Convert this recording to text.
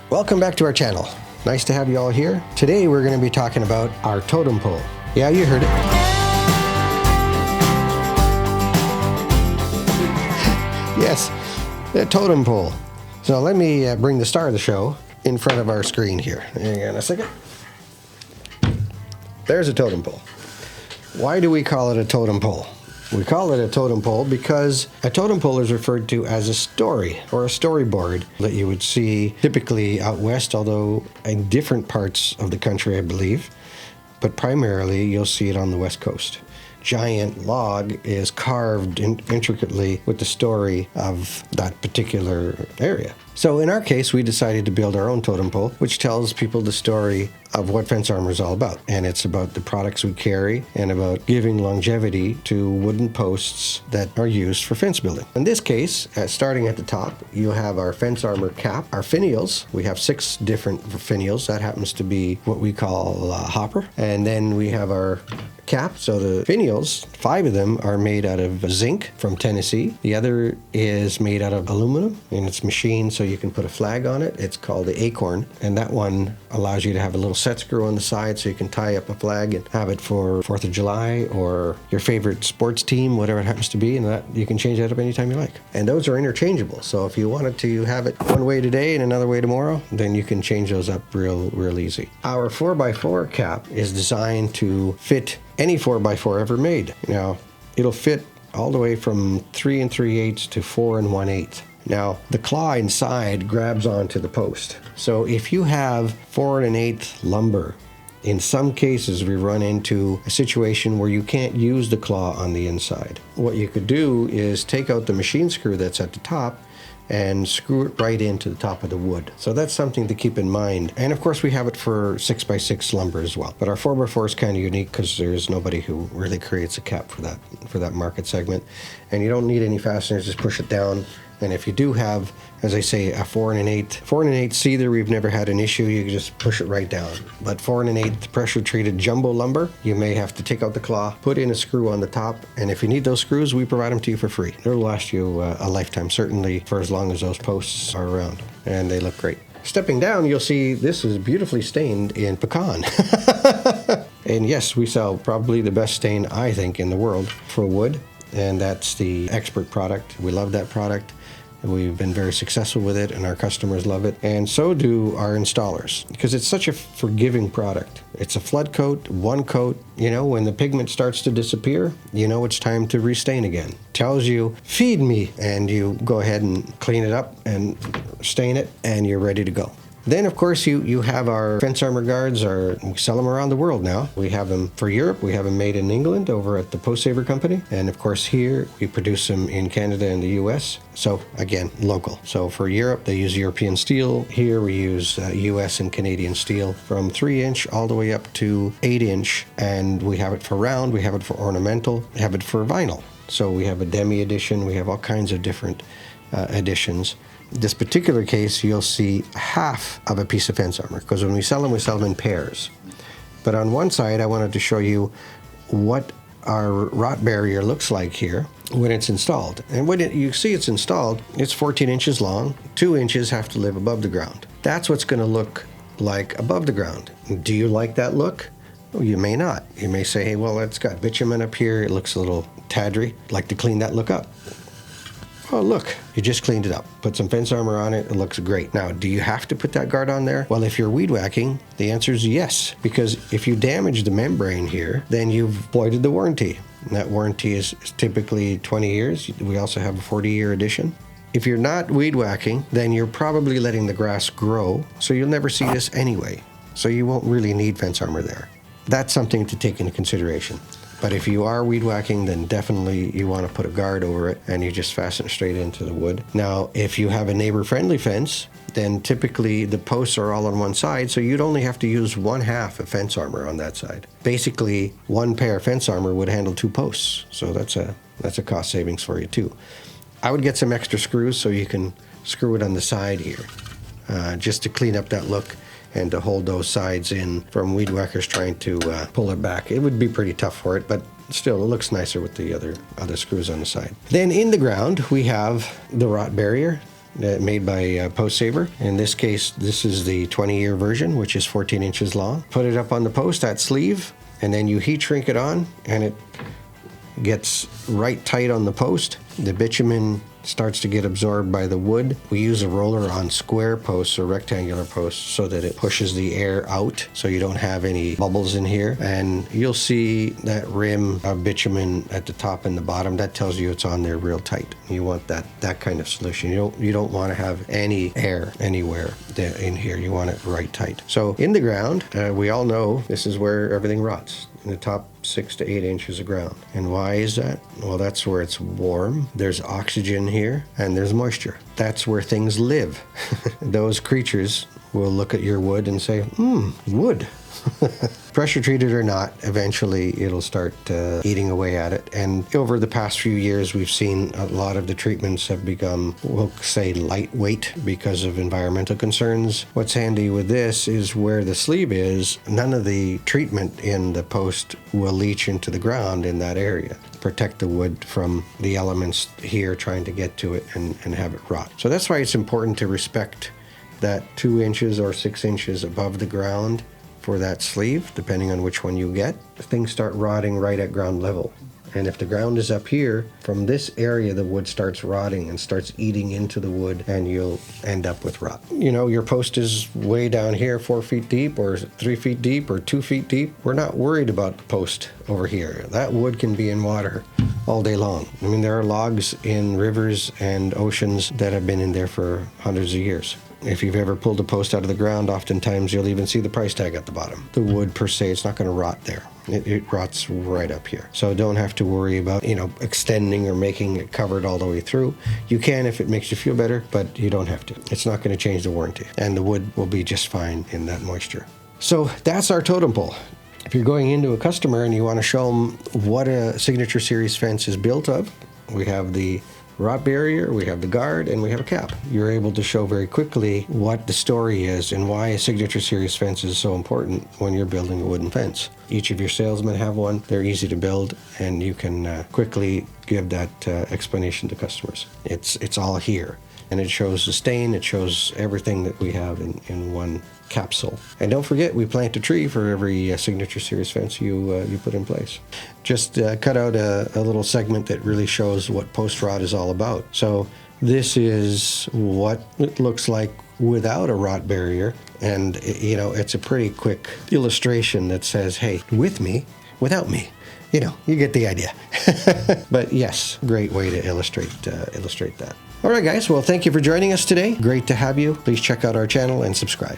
Welcome back to our channel. Nice to have you all here. Today we're going to be talking about our totem pole. Yeah, you heard it. Yes, the totem pole. So let me bring the star of the show in front of our screen here. Hang on a second. There's a totem pole. Why do we call it a totem pole? We call it a totem pole because a totem pole is referred to as a story or a storyboard that you would see typically out west, although in different parts of the country, I believe. But primarily, you'll see it on the west coast. Giant log is carved intricately with the story of that particular area. So in our case, we decided to build our own totem pole, which tells people the story of what Fence Armor is all about. And it's about the products we carry and about giving longevity to wooden posts that are used for fence building. In this case, starting at the top, you have our Fence Armor cap, our finials. We have 6 different finials. That happens to be what we call hopper. And then we have our cap. So the finials, 5 of them are made out of zinc from Tennessee. The other is made out of aluminum, and it's machined so you can put a flag on it. It's called the acorn, and that one allows you to have a little set screw on the side so you can tie up a flag and have it for 4th of July or your favorite sports team, whatever it happens to be, and that you can change that up anytime you like. And those are interchangeable, so if you wanted to have it one way today and another way tomorrow, then you can change those up real easy. Our 4x4 cap is designed to fit any 4x4 ever made. Now, it'll fit all the way from 3 3/8 to 4 1/8. Now, the claw inside grabs onto the post. So if you have 4 1/8 lumber, in some cases we run into a situation where you can't use the claw on the inside. What you could do is take out the machine screw that's at the top and screw it right into the top of the wood. So that's something to keep in mind. And of course we have it for 6x6 lumber as well. But our 4x4 is kind of unique because there's nobody who really creates a cap for that market segment. And you don't need any fasteners, just push it down. And if you do have, as I say, a 4 1/8 seether, we've never had an issue. You can just push it right down. But 4 1/8 pressure treated jumbo lumber, you may have to take out the claw, put in a screw on the top, and if you need those screws, we provide them to you for free. It'll last you a lifetime, certainly for as long as those posts are around, and they look great. Stepping down, you'll see this is beautifully stained in pecan. And yes, we sell probably the best stain, I think, in the world for wood, and that's the Expert product. We love that product. We've been very successful with it, and our customers love it, and so do our installers, because it's such a forgiving product. It's a flood coat, one coat. You know, when the pigment starts to disappear, you know it's time to restain again. Tells you, feed me, and you go ahead and clean it up and stain it, and you're ready to go. Then, of course, you have our Fence Armor guards. We sell them around the world now. We have them for Europe. We have them made in England over at the Post Saver Company. And, of course, here we produce them in Canada and the U.S. So, again, local. So, for Europe, they use European steel. Here we use U.S. and Canadian steel from 3-inch all the way up to 8-inch. And we have it for round. We have it for ornamental. We have it for vinyl. So, we have a demi edition. We have all kinds of different editions. This particular case, you'll see half of a piece of Fence Armor, because when we sell them in pairs. But on one side, I wanted to show you what our rot barrier looks like here when it's installed. And when you see it's installed, it's 14 inches long, 2 inches have to live above the ground. That's what's going to look like above the ground. Do you like that look? Well, you may not. You may say, hey, well, it's got bitumen up here, it looks a little tawdry. I'd like to clean that look up. Oh, look, you just cleaned it up. Put some Fence Armor on it. It looks great. Now, do you have to put that guard on there? Well, if you're weed whacking, the answer is yes, because if you damage the membrane here, then you've voided the warranty. And that warranty is typically 20 years. We also have a 40-year edition. If you're not weed whacking, then you're probably letting the grass grow, so you'll never see this anyway. So you won't really need Fence Armor there. That's something to take into consideration. But if you are weed whacking, then definitely you want to put a guard over it and you just fasten it straight into the wood. Now, if you have a neighbor-friendly fence, then typically the posts are all on one side, so you'd only have to use 1/2 of Fence Armor on that side. Basically, one pair of Fence Armor would handle 2 posts, so that's a cost savings for you too. I would get some extra screws so you can screw it on the side here, just to clean up that look and to hold those sides in from weed whackers trying to pull it back. It would be pretty tough for it, but still, it looks nicer with the other screws on the side. Then in the ground, we have the rot barrier. made by Post Saver. In this case, this is the 20-year version, which is 14 inches long. Put it up on the post, that sleeve, and then you heat shrink it on, and it gets right tight on the post. The bitumen starts to get absorbed by the wood. We use a roller on square posts or rectangular posts so that it pushes the air out so you don't have any bubbles in here. And you'll see that rim of bitumen at the top and the bottom. That tells you it's on there real tight. You want that kind of solution. You don't want to have any air anywhere in here. You want it right tight. So in the ground, we all know this is where everything rots. In the top 6 to 8 inches of ground. And why is that? Well, that's where it's warm. There's oxygen here and there's moisture. That's where things live. Those creatures will look at your wood and say, wood. Pressure treated or not, eventually it'll start eating away at it. And over the past few years, we've seen a lot of the treatments have become, we'll say, lightweight because of environmental concerns. What's handy with this is where the sleeve is, none of the treatment in the post will leach into the ground in that area. Protect the wood from the elements here trying to get to it and have it rot. So that's why it's important to respect that 2 inches or 6 inches above the ground for that sleeve, depending on which one you get. Things start rotting right at ground level. And if the ground is up here, from this area the wood starts rotting and starts eating into the wood, and you'll end up with rot. You know, your post is way down here, 4 feet deep or 3 feet deep or 2 feet deep. We're not worried about the post over here. That wood can be in water all day long. I mean, there are logs in rivers and oceans that have been in there for hundreds of years. If you've ever pulled a post out of the ground, oftentimes you'll even see the price tag at the bottom. The wood per se, it's not going to rot there. It rots right up here. So don't have to worry about, extending or making it covered all the way through. You can if it makes you feel better, but you don't have to. It's not going to change the warranty. And the wood will be just fine in that moisture. So that's our totem pole. If you're going into a customer and you want to show them what a Signature Series fence is built of, we have the rot barrier, we have the guard, and we have a cap. You're able to show very quickly what the story is and why a Signature Series fence is so important when you're building a wooden fence. Each of your salesmen have one. They're easy to build, and you can quickly give that explanation to customers. It's all here. And it shows the stain, it shows everything that we have in one capsule. And don't forget, we plant a tree for every Signature Series fence you put in place. Just cut out a little segment that really shows what post rot is all about. So this is what it looks like without a rot barrier. And, it's a pretty quick illustration that says, hey, with me, without me. You get the idea. But yes, great way to illustrate that. All right, guys. Well, thank you for joining us today. Great to have you. Please check out our channel and subscribe.